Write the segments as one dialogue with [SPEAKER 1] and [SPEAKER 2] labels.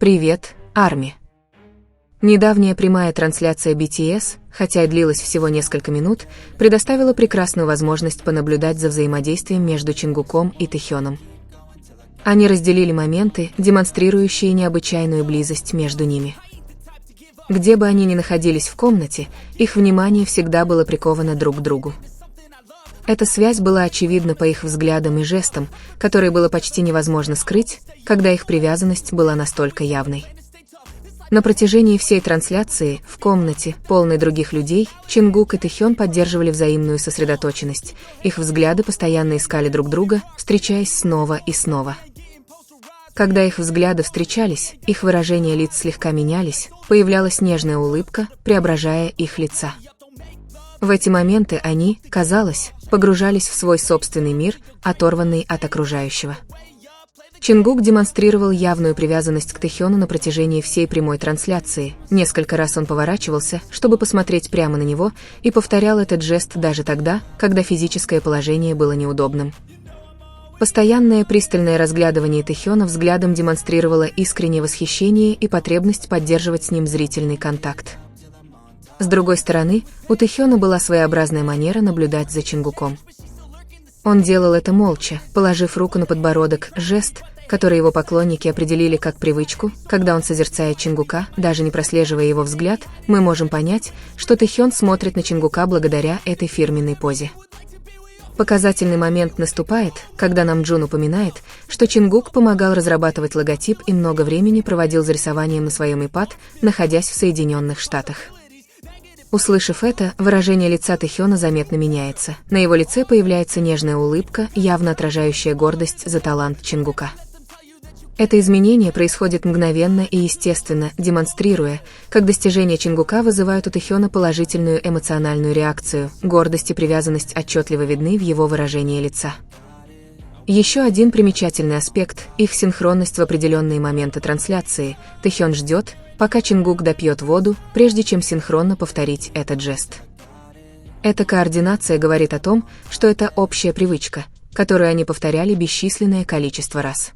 [SPEAKER 1] Привет, Арми. Недавняя прямая трансляция BTS, хотя и длилась всего несколько минут, предоставила прекрасную возможность понаблюдать за взаимодействием между Чингуком и Тэхёном. Они разделили моменты, демонстрирующие необычайную близость между ними. Где бы они ни находились в комнате, их внимание всегда было приковано друг к другу. Эта связь была очевидна по их взглядам и жестам, которые было почти невозможно скрыть, когда их привязанность была настолько явной. На протяжении всей трансляции, в комнате, полной других людей, Чингук и Тэхён поддерживали взаимную сосредоточенность, их взгляды постоянно искали друг друга, встречаясь снова и снова. Когда их взгляды встречались, их выражения лиц слегка менялись, появлялась нежная улыбка, преображая их лица. В эти моменты они, казалось, погружались в свой собственный мир, оторванный от окружающего. Чингук демонстрировал явную привязанность к Тэхёну на протяжении всей прямой трансляции. Несколько раз он поворачивался, чтобы посмотреть прямо на него, и повторял этот жест даже тогда, когда физическое положение было неудобным. Постоянное пристальное разглядывание Тэхёна взглядом демонстрировало искреннее восхищение и потребность поддерживать с ним зрительный контакт. С другой стороны, у Тэхёна была своеобразная манера наблюдать за Чингуком. Он делал это молча, положив руку на подбородок, жест, который его поклонники определили как привычку. Когда он созерцает Чингука, даже не прослеживая его взгляд, мы можем понять, что Тэхён смотрит на Чингука благодаря этой фирменной позе. Показательный момент наступает, когда Намджун упоминает, что Чингук помогал разрабатывать логотип и много времени проводил за рисованием на своем iPad, находясь в Соединенных Штатах. Услышав это, выражение лица Тэхёна заметно меняется. На его лице появляется нежная улыбка, явно отражающая гордость за талант Чингука. Это изменение происходит мгновенно и естественно, демонстрируя, как достижения Чингука вызывают у Тэхёна положительную эмоциональную реакцию. Гордость и привязанность отчетливо видны в его выражении лица. Еще один примечательный аспект – их синхронность в определенные моменты трансляции. Тэхён ждет, пока Чингук допьет воду, прежде чем синхронно повторить этот жест. Эта координация говорит о том, что это общая привычка, которую они повторяли бесчисленное количество раз.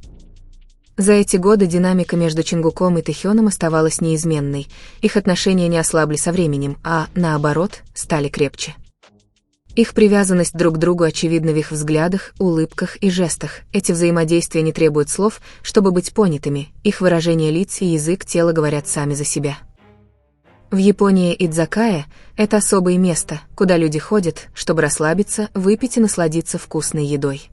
[SPEAKER 1] За эти годы динамика между Чингуком и Тэхёном оставалась неизменной, их отношения не ослабли со временем, а, наоборот, стали крепче. Их привязанность друг к другу очевидна в их взглядах, улыбках и жестах. Эти взаимодействия не требуют слов, чтобы быть понятыми, их выражения лиц и язык тела говорят сами за себя. В Японии идзакая – это особое место, куда люди ходят, чтобы расслабиться, выпить и насладиться вкусной едой.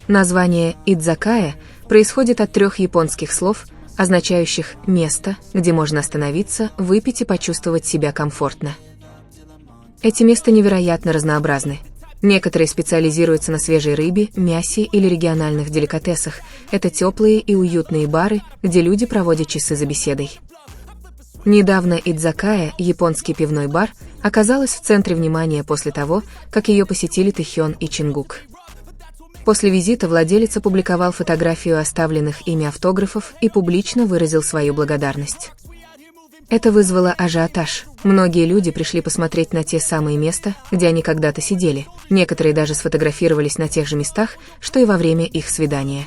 [SPEAKER 1] Название «идзакая» происходит от 3 японских слов, означающих «место, где можно остановиться, выпить и почувствовать себя комфортно». Эти места невероятно разнообразны. Некоторые специализируются на свежей рыбе, мясе или региональных деликатесах. Это теплые и уютные бары, где люди проводят часы за беседой. Недавно идзакая, японский пивной бар, оказалась в центре внимания после того, как ее посетили Тэхён и Чингук. После визита владелец опубликовал фотографию оставленных ими автографов и публично выразил свою благодарность. Это вызвало ажиотаж. Многие люди пришли посмотреть на те самые места, где они когда-то сидели. Некоторые даже сфотографировались на тех же местах, что и во время их свидания.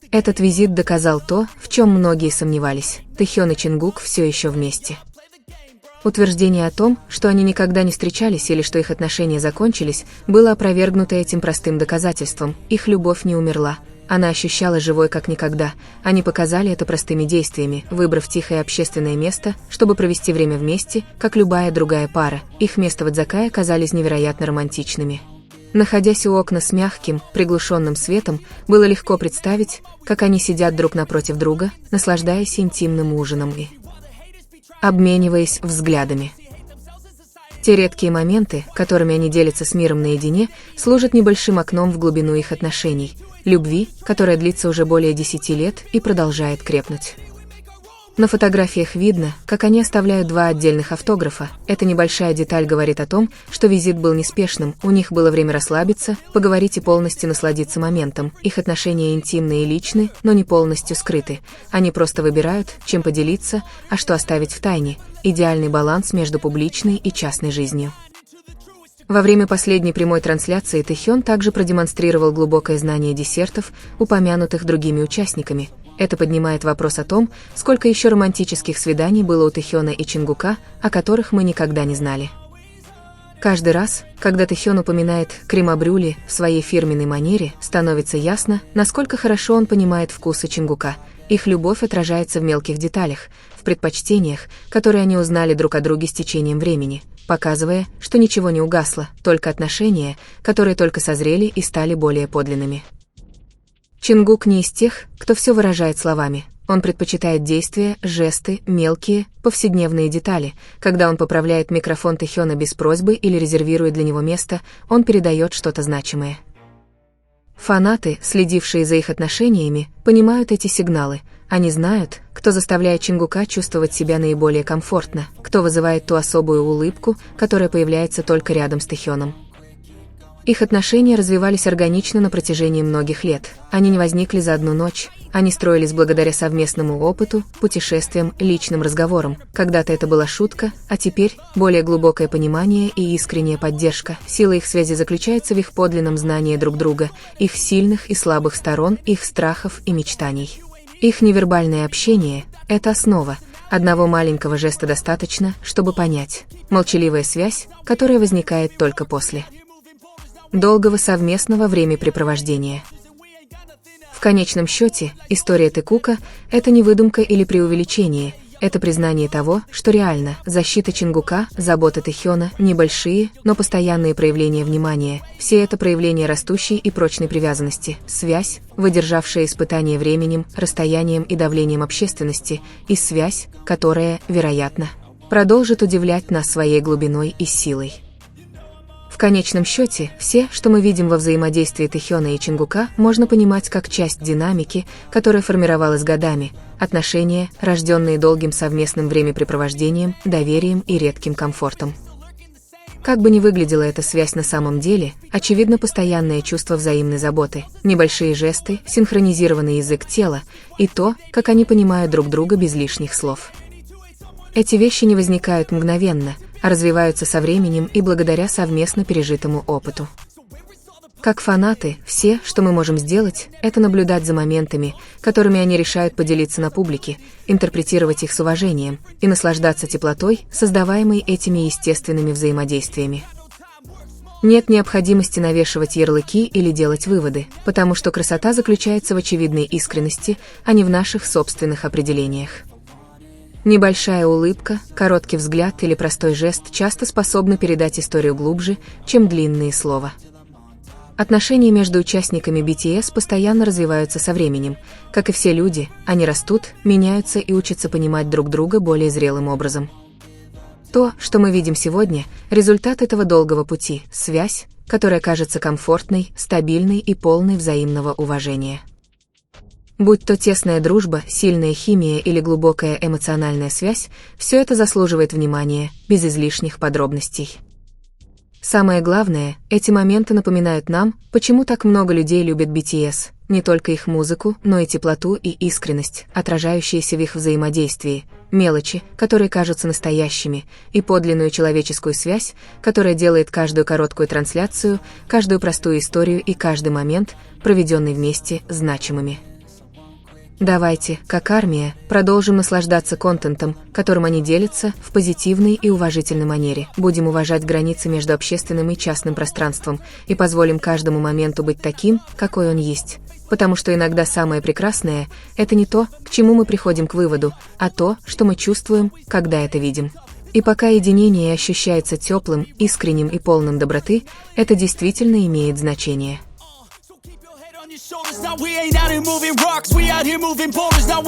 [SPEAKER 1] Этот визит доказал то, в чем многие сомневались. Тэхён и Чингук все еще вместе. Утверждение о том, что они никогда не встречались или что их отношения закончились, было опровергнуто этим простым доказательством. Их любовь не умерла. Она ощущалась живой как никогда. Они показали это простыми действиями, выбрав тихое общественное место, чтобы провести время вместе, как любая другая пара. Их места в идзакае казались невероятно романтичными. Находясь у окна с мягким, приглушенным светом, было легко представить, как они сидят друг напротив друга, наслаждаясь интимным ужином и обмениваясь взглядами. Те редкие моменты, которыми они делятся с миром наедине, служат небольшим окном в глубину их отношений, любви, которая длится уже более 10 лет и продолжает крепнуть. На фотографиях видно, как они оставляют 2 отдельных автографа. Эта небольшая деталь говорит о том, что визит был неспешным, у них было время расслабиться, поговорить и полностью насладиться моментом. Их отношения интимны и личны, но не полностью скрыты. Они просто выбирают, чем поделиться, а что оставить в тайне. Идеальный баланс между публичной и частной жизнью. Во время последней прямой трансляции Тэхён также продемонстрировал глубокое знание десертов, упомянутых другими участниками. Это поднимает вопрос о том, сколько еще романтических свиданий было у Тэхёна и Чингука, о которых мы никогда не знали. Каждый раз, когда Тэхён упоминает крем-брюле в своей фирменной манере, становится ясно, насколько хорошо он понимает вкусы Чингука. Их любовь отражается в мелких деталях, в предпочтениях, которые они узнали друг о друге с течением времени, показывая, что ничего не угасло, только отношения, которые только созрели и стали более подлинными. Чингук не из тех, кто все выражает словами. Он предпочитает действия, жесты, мелкие, повседневные детали. Когда он поправляет микрофон Тэхёна без просьбы или резервирует для него место, он передает что-то значимое. Фанаты, следившие за их отношениями, понимают эти сигналы. Они знают, кто заставляет Чингука чувствовать себя наиболее комфортно, кто вызывает ту особую улыбку, которая появляется только рядом с Тэхёном. Их отношения развивались органично на протяжении многих лет. Они не возникли за одну ночь. Они строились благодаря совместному опыту, путешествиям, личным разговорам. Когда-то это была шутка, а теперь более глубокое понимание и искренняя поддержка. Сила их связи заключается в их подлинном знании друг друга, их сильных и слабых сторон, их страхов и мечтаний. Их невербальное общение – это основа. Одного маленького жеста достаточно, чтобы понять. Молчаливая связь, которая возникает только после долгого совместного времяпрепровождения. В конечном счете, история Тэкука – это не выдумка или преувеличение, это признание того, что реально. Защита Чингука, забота Тэхёна, небольшие, но постоянные проявления внимания, все это проявления растущей и прочной привязанности, связь, выдержавшая испытание временем, расстоянием и давлением общественности, и связь, которая, вероятно, продолжит удивлять нас своей глубиной и силой. В конечном счете, все, что мы видим во взаимодействии Тэхёна и Чингука, можно понимать как часть динамики, которая формировалась годами, отношения, рожденные долгим совместным времяпрепровождением, доверием и редким комфортом. Как бы ни выглядела эта связь на самом деле, очевидно постоянное чувство взаимной заботы, небольшие жесты, синхронизированный язык тела и то, как они понимают друг друга без лишних слов. Эти вещи не возникают мгновенно, а развиваются со временем и благодаря совместно пережитому опыту. Как фанаты, все, что мы можем сделать, это наблюдать за моментами, которыми они решают поделиться на публике, интерпретировать их с уважением и наслаждаться теплотой, создаваемой этими естественными взаимодействиями. Нет необходимости навешивать ярлыки или делать выводы, потому что красота заключается в очевидной искренности, а не в наших собственных определениях. Небольшая улыбка, короткий взгляд или простой жест часто способны передать историю глубже, чем длинные слова. Отношения между участниками BTS постоянно развиваются со временем. Как и все люди, они растут, меняются и учатся понимать друг друга более зрелым образом. То, что мы видим сегодня, результат этого долгого пути, связь, которая кажется комфортной, стабильной и полной взаимного уважения. Будь то тесная дружба, сильная химия или глубокая эмоциональная связь, все это заслуживает внимания, без излишних подробностей. Самое главное, эти моменты напоминают нам, почему так много людей любят BTS, не только их музыку, но и теплоту и искренность, отражающиеся в их взаимодействии, мелочи, которые кажутся настоящими, и подлинную человеческую связь, которая делает каждую короткую трансляцию, каждую простую историю и каждый момент, проведенный вместе, значимыми. Давайте, как армия, продолжим наслаждаться контентом, которым они делятся, в позитивной и уважительной манере. Будем уважать границы между общественным и частным пространством и позволим каждому моменту быть таким, какой он есть. Потому что иногда самое прекрасное – это не то, к чему мы приходим к выводу, а то, что мы чувствуем, когда это видим. И пока единение ощущается теплым, искренним и полным доброты, это действительно имеет значение. Now we ain't out here moving rocks, we out here moving boulders now.